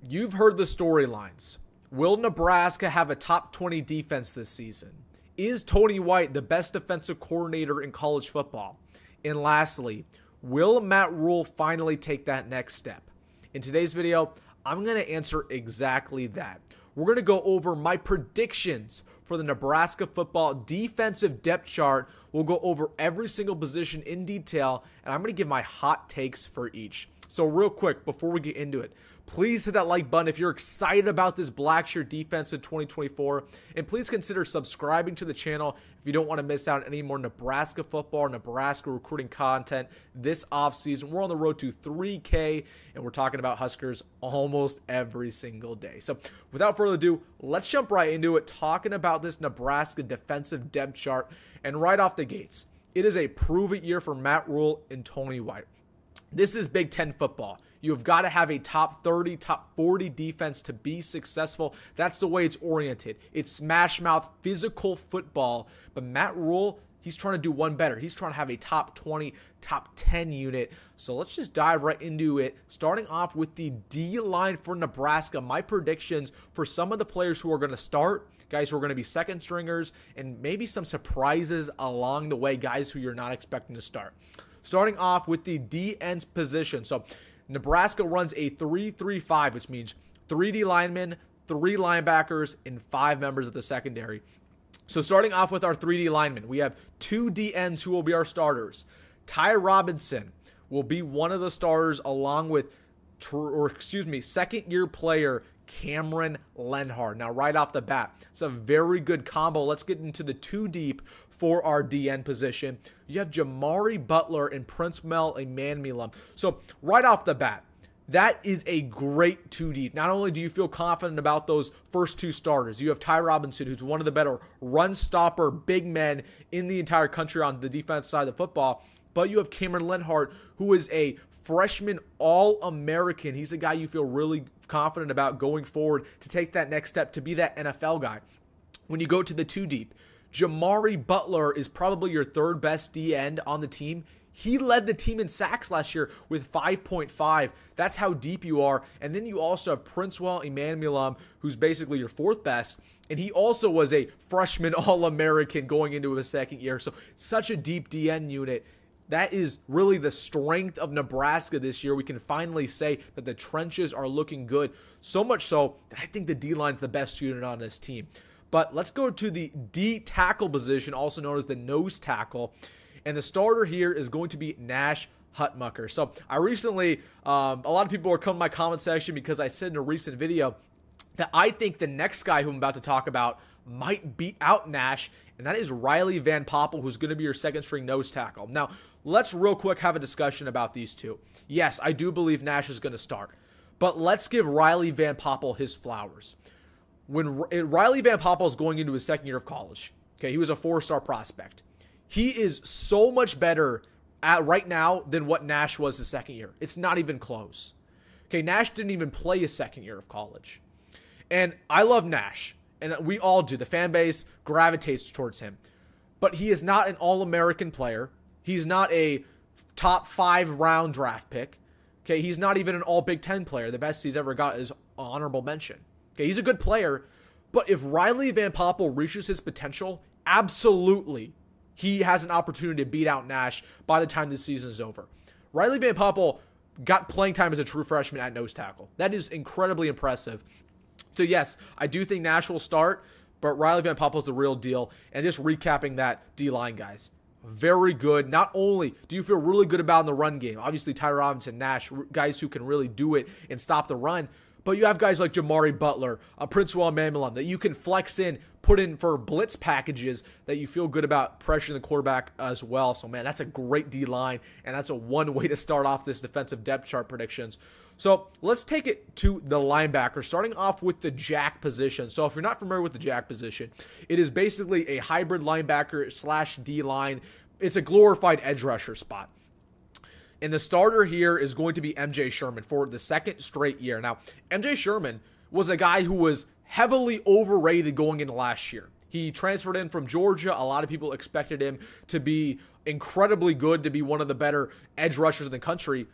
You've heard the storylines. Will Nebraska have a top 20 defense this season? Is Tony White the best defensive coordinator in college football? And lastly, will Matt Rhule finally take that next step? In today's video, I'm going to answer exactly that. We're going to go over my predictions for the Nebraska football defensive depth chart. We'll go over every single position in detail, and I'm going to give my hot takes for each. So real quick, before we get into it, please hit that like button if you're excited about this Blackshear defense in 2024. And please consider subscribing to the channel if you don't want to miss out on any more Nebraska football, Nebraska recruiting content this offseason. We're on the road to 3K, and we're talking about Huskers almost every single day. So without further ado, let's jump right into it, talking about this Nebraska defensive depth chart. And right off the gates, it is a prove-it year for Matt Rhule and Tony White. This is Big Ten football. You've got to have a top 30, top 40 defense to be successful. That's the way it's oriented. It's smash mouth, physical football. But Matt Rhule, he's trying to do one better. He's trying to have a top 20, top 10 unit. So let's just dive right into it. Starting off with the D-line for Nebraska. My predictions for some of the players who are going to start, guys who are going to be second stringers, and maybe some surprises along the way, guys who you're not expecting to start. Starting off with the D-ends position. So Nebraska runs a 3-3-5, which means 3 D linemen, 3 linebackers, and 5 members of the secondary. So starting off with our 3 D linemen, we have 2 D ends who will be our starters. Ty Robinson will be one of the starters along with, second-year player Cameron Lenhard. Now, right off the bat, it's a very good combo. Let's get into the 2 deep for our DN position. You have Jamari Butler and Prince Mel Emmanuel. So right off the bat, that is a great 2 deep. Not only do you feel confident about those first 2 starters, you have Ty Robinson, who's one of the better run stopper big men in the entire country on the defense side of the football, but you have Cameron Lenhard, who is a freshman All-American. He's a guy you feel really confident about going forward to take that next step to be that NFL guy. When you go to the 2 deep, Jamari Butler is probably your 3rd best D end on the team. He led the team in sacks last year with 5.5. That's how deep you are. And then you also have Princewell Emmanuel, who's basically your 4th best. And he also was a freshman All-American going into his 2nd year. So such a deep DN unit. That is really the strength of Nebraska this year. We can finally say that the trenches are looking good. So much so that I think the D-line's the best unit on this team. But let's go to the D tackle position, also known as the nose tackle. And the starter here is going to be Nash Hutmacher. So I recently, a lot of people were coming to my comment section because I said in a recent video that I think the next guy who I'm about to talk about might beat out Nash, and that is Riley Van Poppel, who's going to be your 2nd string nose tackle. Now, let's real quick have a discussion about these two. Yes, I do believe Nash is going to start, but let's give Riley Van Poppel his flowers. When Riley Van Poppel is going into his 2nd year of college, okay, he was a 4-star prospect. He is so much better right now than what Nash was his 2nd year. It's not even close. Okay, Nash didn't even play his 2nd year of college. And I love Nash, and we all do. The fan base gravitates towards him. But he is not an All-American player. He's not a top 5 round draft pick. Okay, he's not even an All-Big Ten player. The best he's ever got is honorable mention. Okay, he's a good player, but if Riley Van Poppel reaches his potential, absolutely, he has an opportunity to beat out Nash by the time this season is over. Riley Van Poppel got playing time as a true freshman at nose tackle. That is incredibly impressive. So yes, I do think Nash will start, but Riley Van Poppel is the real deal. And just recapping that D-line, guys, very good. Not only do you feel really good about in the run game, obviously Ty Robinson, Nash, guys who can really do it and stop the run, but you have guys like Jamari Butler, Princewell Emmanuel that you can flex in, put in for blitz packages that you feel good about pressuring the quarterback as well. So, man, that's a great D-line, and that's a one way to start off this defensive depth chart predictions. So, let's take it to the linebacker, starting off with the jack position. So, if you're not familiar with the jack position, it is basically a hybrid linebacker / D-line. It's a glorified edge rusher spot. And the starter here is going to be MJ Sherman for the 2nd straight year. Now, MJ Sherman was a guy who was heavily overrated going into last year. He transferred in from Georgia. A lot of people expected him to be incredibly good, to be one of the better edge rushers in the country.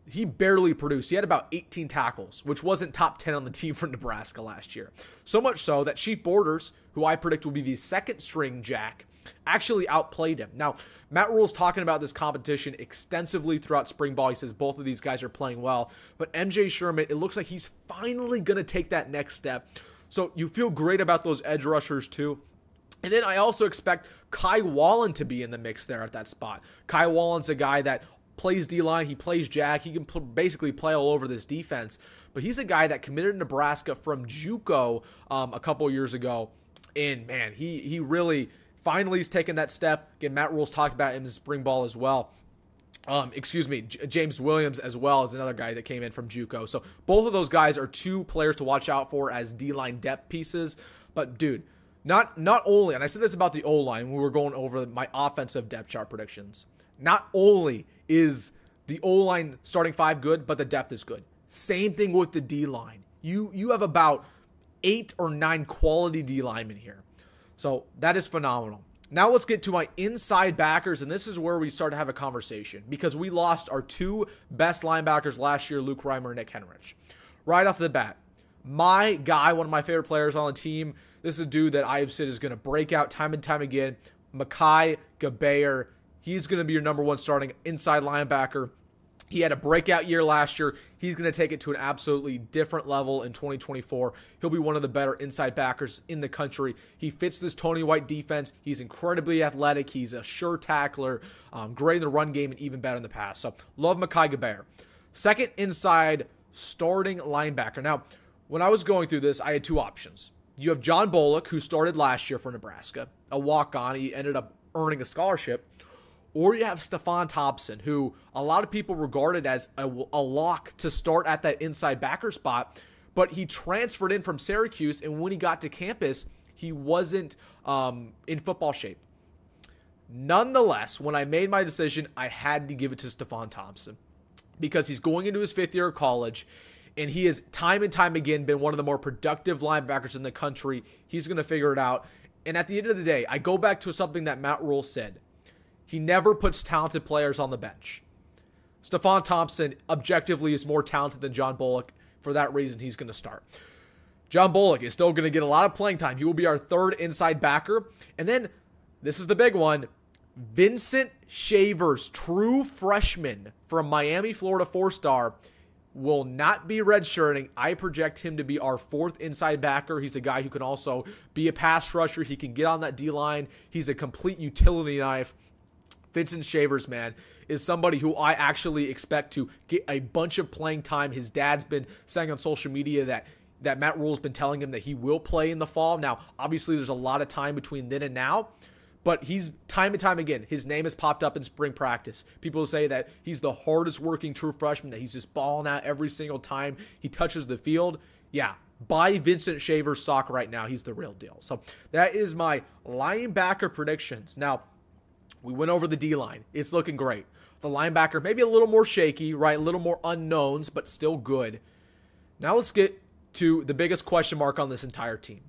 he barely produced. He had about 18 tackles, which wasn't top 10 on the team for Nebraska last year. So much so that Chief Borders, who I predict will be the second string jack, actually outplayed him. Now, Matt Rhule's talking about this competition extensively throughout spring ball. He says both of these guys are playing well. But MJ Sherman, it looks like he's finally going to take that next step. So you feel great about those edge rushers too. And then I also expect Kai Wallen to be in the mix there at that spot. Kai Wallen's a guy that plays D-line, he plays jack, he can basically play all over this defense. But he's a guy that committed to Nebraska from JUCO a couple years ago. And man, he really finally has taken that step. Again, Matt Rhule's talked about him in spring ball as well. James Williams as well is another guy that came in from JUCO. So both of those guys are two players to watch out for as D-line depth pieces. But dude, not only, and I said this about the O-line when we were going over my offensive depth chart predictions, not only is the O-line starting five good, but the depth is good. Same thing with the D-line. You have about 8 or 9 quality D linemen here. So that is phenomenal. Now let's get to my inside backers, and this is where we start to have a conversation because we lost our 2 best linebackers last year, Luke Reimer and Nick Henrich. Right off the bat, my guy, one of my favorite players on the team, this is a dude that I have said is going to break out time and time again, Mekhi Gabayer. He's going to be your number 1 starting inside linebacker. He had a breakout year last year. He's going to take it to an absolutely different level in 2024. He'll be one of the better inside backers in the country. He fits this Tony White defense. He's incredibly athletic. He's a sure tackler, great in the run game, and even better in the pass. So love Mekhi Gabayer. Second inside starting linebacker. Now, when I was going through this, I had 2 options. You have John Bullock, who started last year for Nebraska, a walk-on. He ended up earning a scholarship. Or you have Stefan Thompson, who a lot of people regarded as a lock to start at that inside backer spot, but he transferred in from Syracuse, and when he got to campus, he wasn't in football shape. Nonetheless, when I made my decision, I had to give it to Stefan Thompson because he's going into his 5th year of college, and he has time and time again been one of the more productive linebackers in the country. He's going to figure it out. And at the end of the day, I go back to something that Matt Rhule said. He never puts talented players on the bench. Stefan Thompson objectively is more talented than John Bullock. For that reason, he's going to start. John Bullock is still going to get a lot of playing time. He will be our 3rd inside backer. And then, this is the big one, Vincent Shavers, true freshman from Miami, Florida, 4-star, will not be redshirting. I project him to be our 4th inside backer. He's a guy who can also be a pass rusher. He can get on that D-line. He's a complete utility knife. Vincent Shavers, man, is somebody who I actually expect to get a bunch of playing time. His dad's been saying on social media that Matt Rhule's been telling him that he will play in the fall. Now, obviously, there's a lot of time between then and now, but he's time and time again, his name has popped up in spring practice. People say that he's the hardest working true freshman, that he's just balling out every single time he touches the field. Yeah, buy Vincent Shavers stock right now. He's the real deal. So that is my linebacker predictions. Now, we went over the D-line. It's looking great. The linebacker, maybe a little more shaky, right? A little more unknowns, but still good. Now let's get to the biggest question mark on this entire team,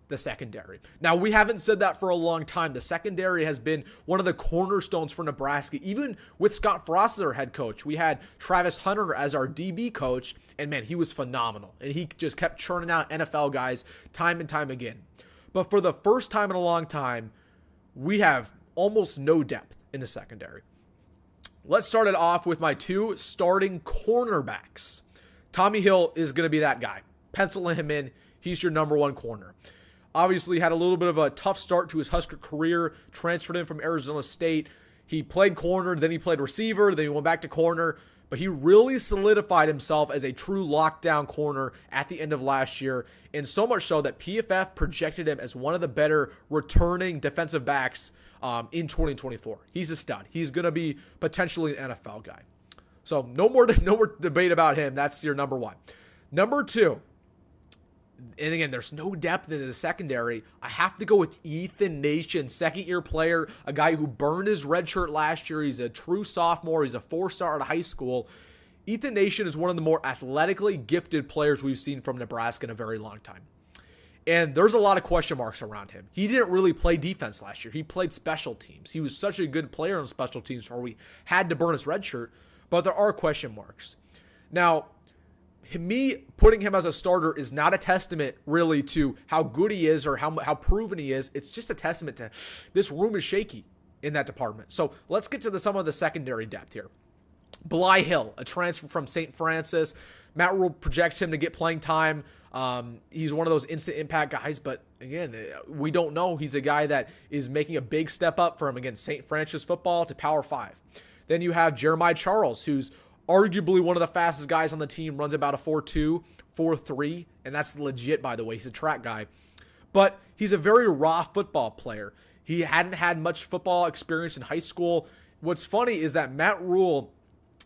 the secondary. Now, we haven't said that for a long time. The secondary has been one of the cornerstones for Nebraska. Even with Scott Frost as our head coach, we had Travis Hunter as our DB coach, and man, he was phenomenal. And he just kept churning out NFL guys time and time again. But for the first time in a long time, we have almost no depth in the secondary. Let's start it off with my 2 starting cornerbacks. Tommy Hill is going to be that guy. Pencil him in. He's your number 1 corner. Obviously had a little bit of a tough start to his Husker career, transferred in from Arizona State. He played corner, then he played receiver, then he went back to corner, but he really solidified himself as a true lockdown corner at the end of last year, and so much so that PFF projected him as one of the better returning defensive backs in 2024. He's a stud. He's going to be potentially an NFL guy. So no more debate about him. That's your number 1. Number 2, and again, there's no depth in the secondary. I have to go with Ethan Nation, 2nd-year player, a guy who burned his red shirt last year. He's a true sophomore. He's a 4-star out of high school. Ethan Nation is one of the more athletically gifted players we've seen from Nebraska in a very long time. And there's a lot of question marks around him. He didn't really play defense last year. He played special teams. He was such a good player on special teams where we had to burn his red shirt. but there are question marks. Now, me putting him as a starter is not a testament really to how good he is or how proven he is. It's just a testament to this room is shaky in that department. So let's get to some of the secondary depth here. Bly Hill, a transfer from St. Francis. Matt Rhule projects him to get playing time. He's one of those instant impact guys, but again, we don't know. He's a guy that is making a big step up from, again, St. Francis football to Power 5. Then you have Jeremiah Charles, who's arguably one of the fastest guys on the team, runs about a 4.2, 4.3, and that's legit, by the way. He's a track guy. But he's a very raw football player. He hadn't had much football experience in high school. What's funny is that Matt Rhule,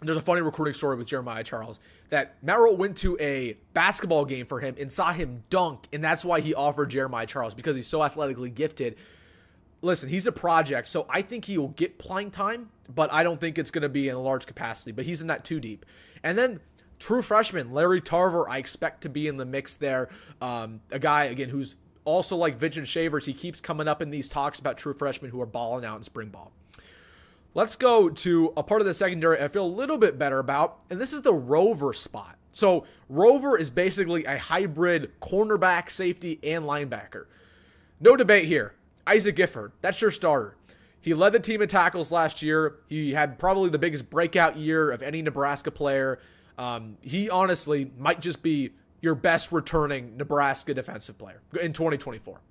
there's a funny recruiting story with Jeremiah Charles, that Matt Rhule went to a basketball game for him and saw him dunk, and that's why he offered Jeremiah Charles, because he's so athletically gifted. Listen, he's a project, so I think he will get playing time, but I don't think it's going to be in a large capacity, but he's in that 2 deep. And then true freshman, Larry Tarver, I expect to be in the mix there. A guy, again, who's also like Vincent Shavers. He keeps coming up in these talks about true freshmen who are balling out in spring ball. Let's go to a part of the secondary I feel a little bit better about, and this is the rover spot. So rover is basically a hybrid cornerback, safety, and linebacker. No debate here. Isaac Gifford, that's your starter. He led the team in tackles last year. He had probably the biggest breakout year of any Nebraska player. He honestly might just be your best returning Nebraska defensive player in 2024.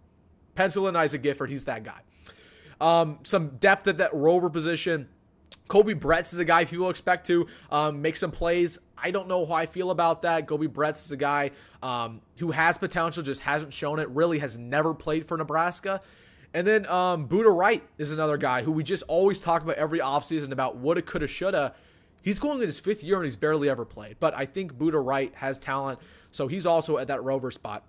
Pencil in Isaac Gifford, he's that guy. Some depth at that rover position. Kobe Bretz is a guy people expect to make some plays. I don't know how I feel about that. Kobe Bretz is a guy who has potential, just hasn't shown it, really has never played for Nebraska. And then Buda Wright is another guy who we just always talk about every offseason about woulda, coulda, shoulda. He's going in his 5th year and he's barely ever played. But I think Buda Wright has talent, so he's also at that rover spot.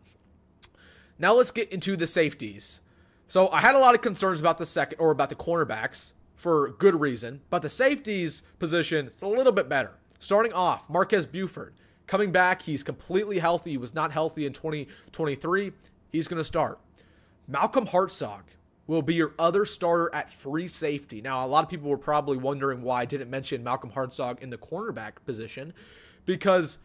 Now let's get into the safeties. So I had a lot of concerns about the cornerbacks for good reason, but the safeties position is a little bit better. Starting off, Marquez Buford. Coming back, he's completely healthy. He was not healthy in 2023. He's going to start. Malcolm Hartzog will be your other starter at free safety. Now, a lot of people were probably wondering why I didn't mention Malcolm Hartzog in the cornerback position, because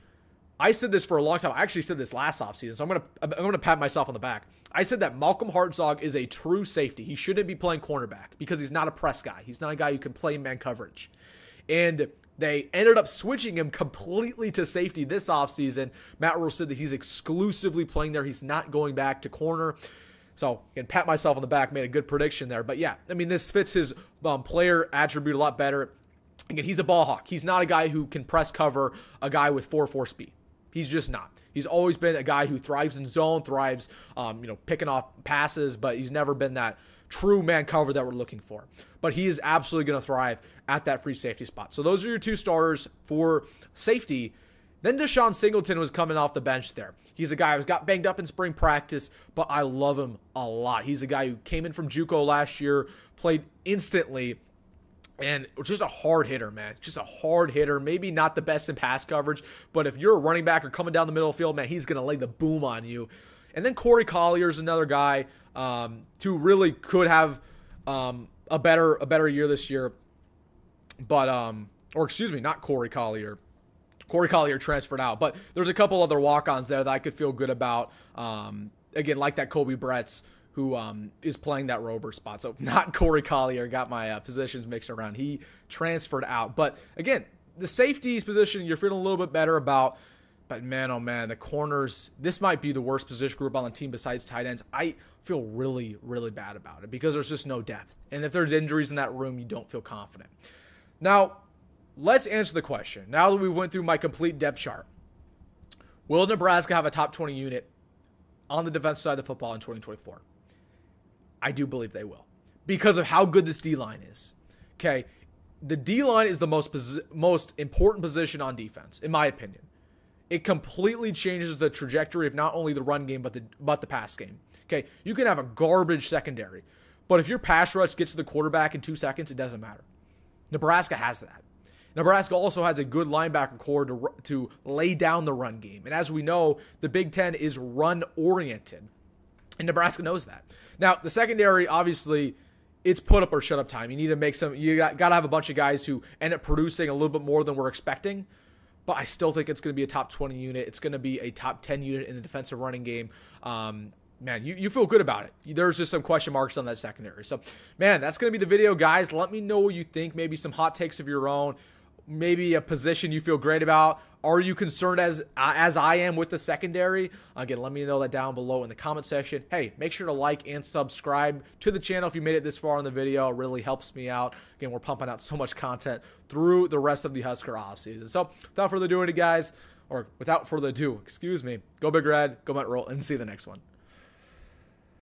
I said this for a long time. I actually said this last offseason, so I'm gonna pat myself on the back. I said that Malcolm Hartzog is a true safety. He shouldn't be playing cornerback because he's not a press guy. He's not a guy who can play man coverage. And they ended up switching him completely to safety this offseason. Matt Rhule said that he's exclusively playing there. He's not going back to corner. So, again, pat myself on the back, made a good prediction there. But, yeah, I mean, this fits his player attribute a lot better. Again, he's a ball hawk. He's not a guy who can press cover a guy with 4.4 speed. He's just not. He's always been a guy who thrives in zone, thrives, picking off passes, but he's never been that true man cover that we're looking for. But he is absolutely going to thrive at that free safety spot. So those are your 2 starters for safety. Then Deshaun Singleton was coming off the bench there. He's a guy who's got banged up in spring practice, but I love him a lot. He's a guy who came in from JUCO last year, played instantly, and just a hard hitter, man. Just a hard hitter. Maybe not the best in pass coverage, but if you're a running back or coming down the middle of the field, man, he's going to lay the boom on you. And then Corey Collier is another guy who really could have a better year this year. But, not Corey Collier. Corey Collier transferred out, but there's a couple other walk-ons there that I could feel good about. Again, like that Kobe Bretz, who is playing that rover spot. So not Corey Collier, got my positions mixed around. He transferred out. But again, the safeties position you're feeling a little bit better about. But man, oh man, the corners, this might be the worst position group on the team besides tight ends. I feel really, really bad about it because there's just no depth. And if there's injuries in that room, you don't feel confident. Now, let's answer the question. Now that we went through my complete depth chart, will Nebraska have a top 20 unit on the defensive side of the football in 2024? I do believe they will because of how good this D-line is. Okay, the D-line is the most important position on defense, in my opinion. It completely changes the trajectory of not only the run game, but the pass game. Okay, you can have a garbage secondary, but if your pass rush gets to the quarterback in 2 seconds, it doesn't matter. Nebraska has that. Nebraska also has a good linebacker core to lay down the run game. And as we know, the Big Ten is run-oriented. And Nebraska knows that. Now, the secondary, obviously, it's put up or shut up time. You need to make some, you got to have a bunch of guys who end up producing a little bit more than we're expecting. But I still think it's going to be a top 20 unit. It's going to be a top 10 unit in the defensive running game. Man, you feel good about it. There's just some question marks on that secondary. So, man, that's going to be the video, guys. Let me know what you think. Maybe some hot takes of your own. Maybe a position you feel great about. Are you concerned as I am with the secondary? Again, let me know that down below in the comment section. Hey, make sure to like and subscribe to the channel if you made it this far in the video. It really helps me out. Again, we're pumping out so much content through the rest of the Husker offseason. So, without further ado, guys, or without further ado, excuse me, go Big Red, go Rhule, and see you the next one.